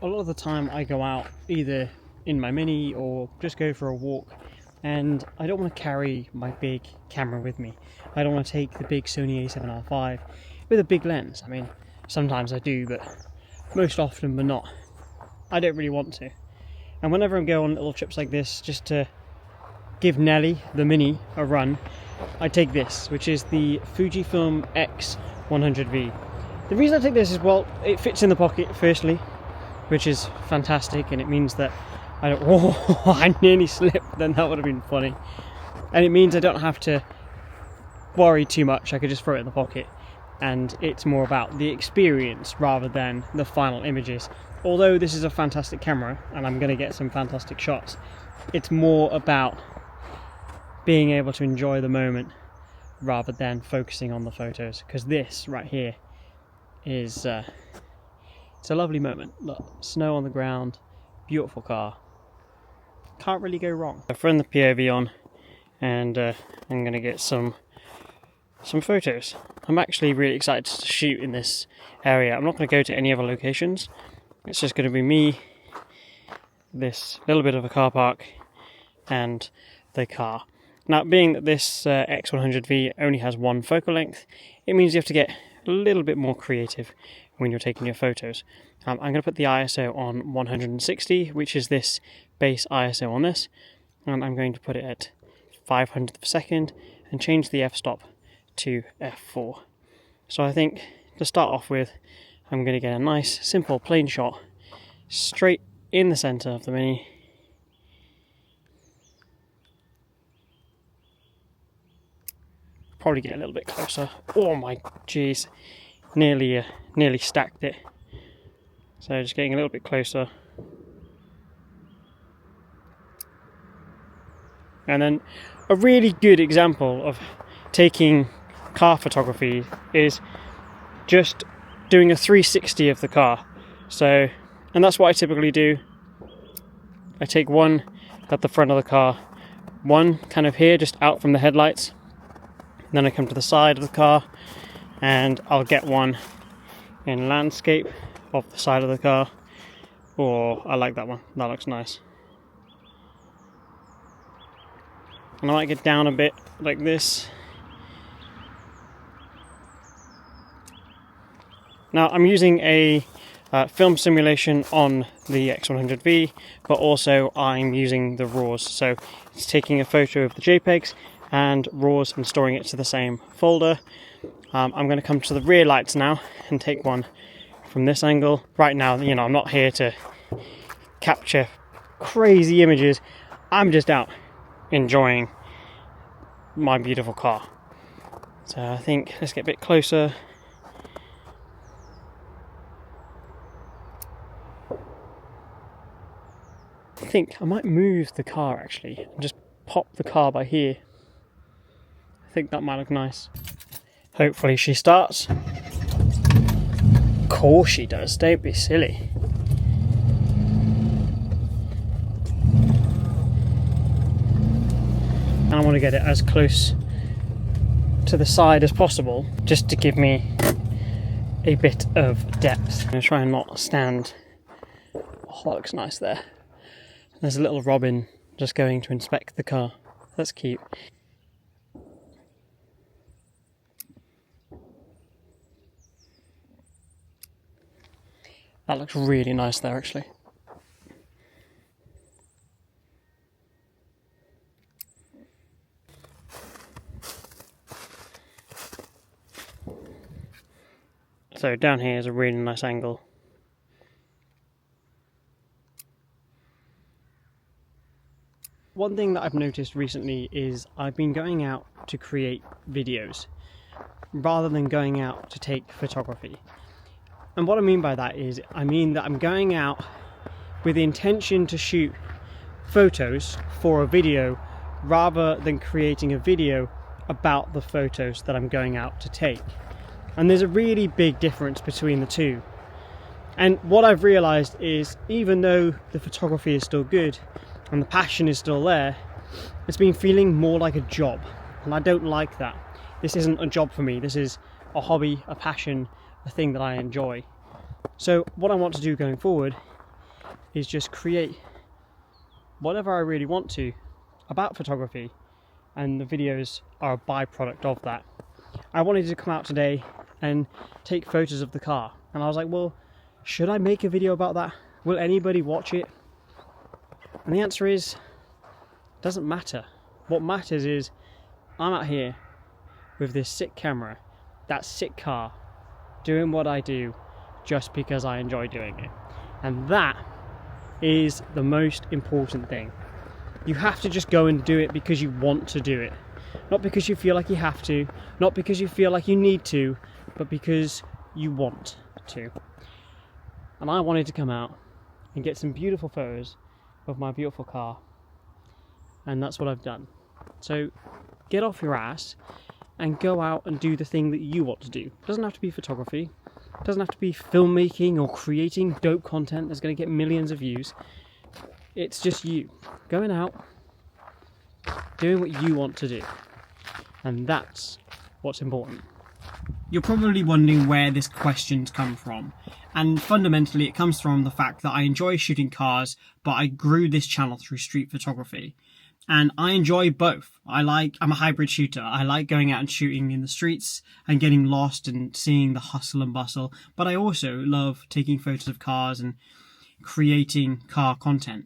lot of the time I go out either in my Mini or just go for a walk, and I don't want to carry my big camera with me. I don't want to take the big Sony a7R5 with a big lens. I mean, sometimes I do, but most often but not, I don't really want to. And whenever I go on little trips like this, just to give Nelly, the Mini, a run, I take this, which is the Fujifilm X100v. The reason I take this is, well, it fits in the pocket, firstly, which is fantastic, and it means that I don't... Oh, I nearly slipped, then that would have been funny. And it means I don't have to worry too much, I could just throw it in the pocket, and it's more about the experience rather than the final images. Although this is a fantastic camera, and I'm going to get some fantastic shots, it's more about being able to enjoy the moment rather than focusing on the photos, because this right here is it's a lovely moment. Look, snow on the ground, beautiful car, can't really go wrong. I've thrown the POV on, and I'm gonna get some photos. I'm actually really excited to shoot in this area. I'm not going to go to any other locations. It's just going to be me, this little bit of a car park, and the car. Now, being that this X100v only has one focal length, it means you have to get a little bit more creative when you're taking your photos. I'm going to put the ISO on 160, which is this base ISO on this, and I'm going to put it at 500th of a second and change the f-stop to f4. So I think to start off with, I'm going to get a nice simple plain shot straight in the center of the Mini. Probably get a little bit closer. Oh my jeez, nearly stacked it. So just getting a little bit closer. And then a really good example of taking car photography is just doing a 360 of the car. So, and that's what I typically do. I take one at the front of the car, one kind of here, just out from the headlights. Then I come to the side of the car, and I'll get one in landscape off the side of the car. Or I like that one, that looks nice. And I might get down a bit like this. Now I'm using a film simulation on the X100V, but also I'm using the RAWs. So it's taking a photo of the JPEGs and RAWs and storing it to the same folder. I'm going to come to the rear lights now and take one from this angle. Right now, you know, I'm not here to capture crazy images. I'm just out enjoying my beautiful car. So I think let's get a bit closer. I think I might move the car actually and just pop the car by here. I think that might look nice. Hopefully she starts. Of course she does, don't be silly. And I want to get it as close to the side as possible, just to give me a bit of depth. I'm going to try and not stand. Oh, that looks nice there. There's a little robin just going to inspect the car. That's cute. That looks really nice there, actually. So down here is a really nice angle. One thing that I've noticed recently is I've been going out to create videos rather than going out to take photography. And what I mean by that is, I mean that I'm going out with the intention to shoot photos for a video rather than creating a video about the photos that I'm going out to take. And there's a really big difference between the two. And what I've realized is, even though the photography is still good and the passion is still there, it's been feeling more like a job. And I don't like that. This isn't a job for me. This is a hobby, a passion, a thing that I enjoy. So what I want to do going forward is just create whatever I really want to about photography, and the videos are a byproduct of that. I wanted to come out today and take photos of the car, and I was like, well, should I make a video about that? Will anybody watch it? And the answer is, it doesn't matter. What matters is I'm out here with this sick camera, that sick car, doing what I do just because I enjoy doing it. And that is the most important thing. You have to just go and do it because you want to do it. Not because you feel like you have to, not because you feel like you need to, but because you want to. And I wanted to come out and get some beautiful photos of my beautiful car, and that's what I've done. So get off your ass and go out and do the thing that you want to do. It doesn't have to be photography, it doesn't have to be filmmaking or creating dope content that's going to get millions of views. It's just you going out, doing what you want to do, and that's what's important. You're probably wondering where this question's come from, and fundamentally it comes from the fact that I enjoy shooting cars, but I grew this channel through street photography, and I enjoy both. I'm a hybrid shooter. I like going out and shooting in the streets and getting lost and seeing the hustle and bustle, but I also love taking photos of cars and creating car content.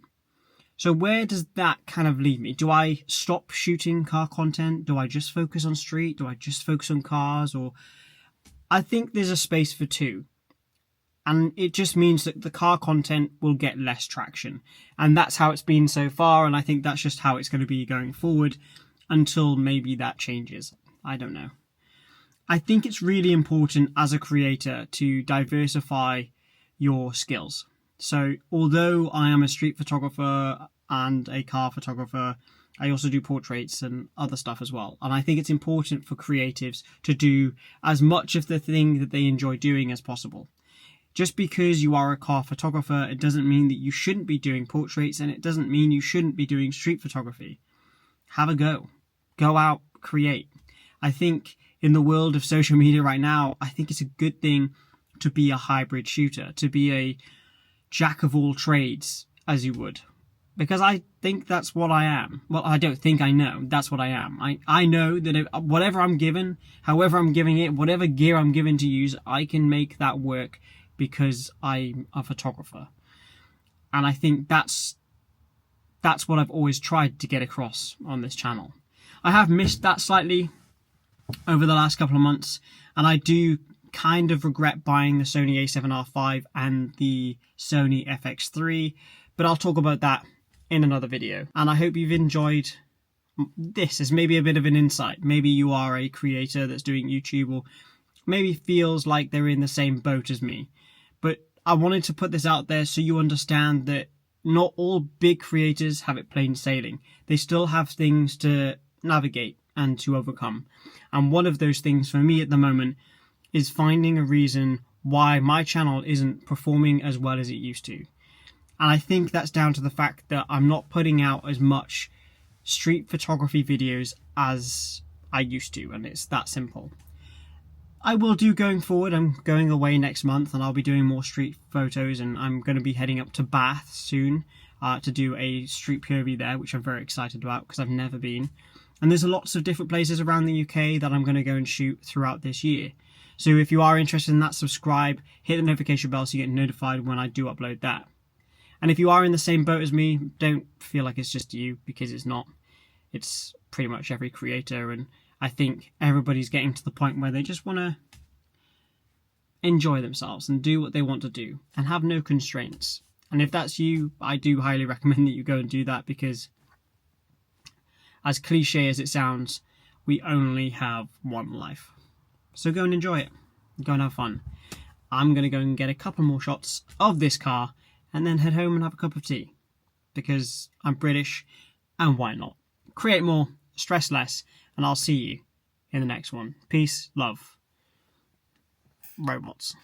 So where does that kind of leave me? Do I stop shooting car content? Do I just focus on street? Do I just focus on cars? Or I think there's a space for two. And it just means that the car content will get less traction. And that's how it's been so far. And I think that's just how it's going to be going forward until maybe that changes. I don't know. I think it's really important as a creator to diversify your skills. So although I am a street photographer and a car photographer, I also do portraits and other stuff as well. And I think it's important for creatives to do as much of the thing that they enjoy doing as possible. Just because you are a car photographer, it doesn't mean that you shouldn't be doing portraits, and it doesn't mean you shouldn't be doing street photography. Have a go. Go out, create. I think in the world of social media right now, I think it's a good thing to be a hybrid shooter, to be a jack of all trades, as you would. Because I think that's what I am. Well, I don't think, I know. That's what I am. I know that if, whatever I'm given, however I'm giving it, whatever gear I'm given to use, I can make that work because I'm a photographer. And I think that's what I've always tried to get across on this channel. I have missed that slightly over the last couple of months, and I do kind of regret buying the Sony a7R5 and the Sony FX3, but I'll talk about that in another video. And I hope you've enjoyed this as maybe a bit of an insight. Maybe you are a creator that's doing YouTube, or maybe feels like they're in the same boat as me. But I wanted to put this out there so you understand that not all big creators have it plain sailing. They still have things to navigate and to overcome. And one of those things for me at the moment is finding a reason why my channel isn't performing as well as it used to. And I think that's down to the fact that I'm not putting out as much street photography videos as I used to, and it's that simple. I will do going forward. I'm going away next month and I'll be doing more street photos, and I'm going to be heading up to Bath soon to do a street POV there, which I'm very excited about because I've never been. And there's lots of different places around the UK that I'm going to go and shoot throughout this year. So if you are interested in that, subscribe, hit the notification bell so you get notified when I do upload that. And if you are in the same boat as me, don't feel like it's just you, because it's not. It's pretty much every creator, and I think everybody's getting to the point where they just want to enjoy themselves and do what they want to do and have no constraints. And if that's you, I do highly recommend that you go and do that, because as cliche as it sounds, we only have one life. So go and enjoy it. Go and have fun. I'm going to go and get a couple more shots of this car and then head home and have a cup of tea, because I'm British, and why not? Create more, stress less, and I'll see you in the next one. Peace, love, robots.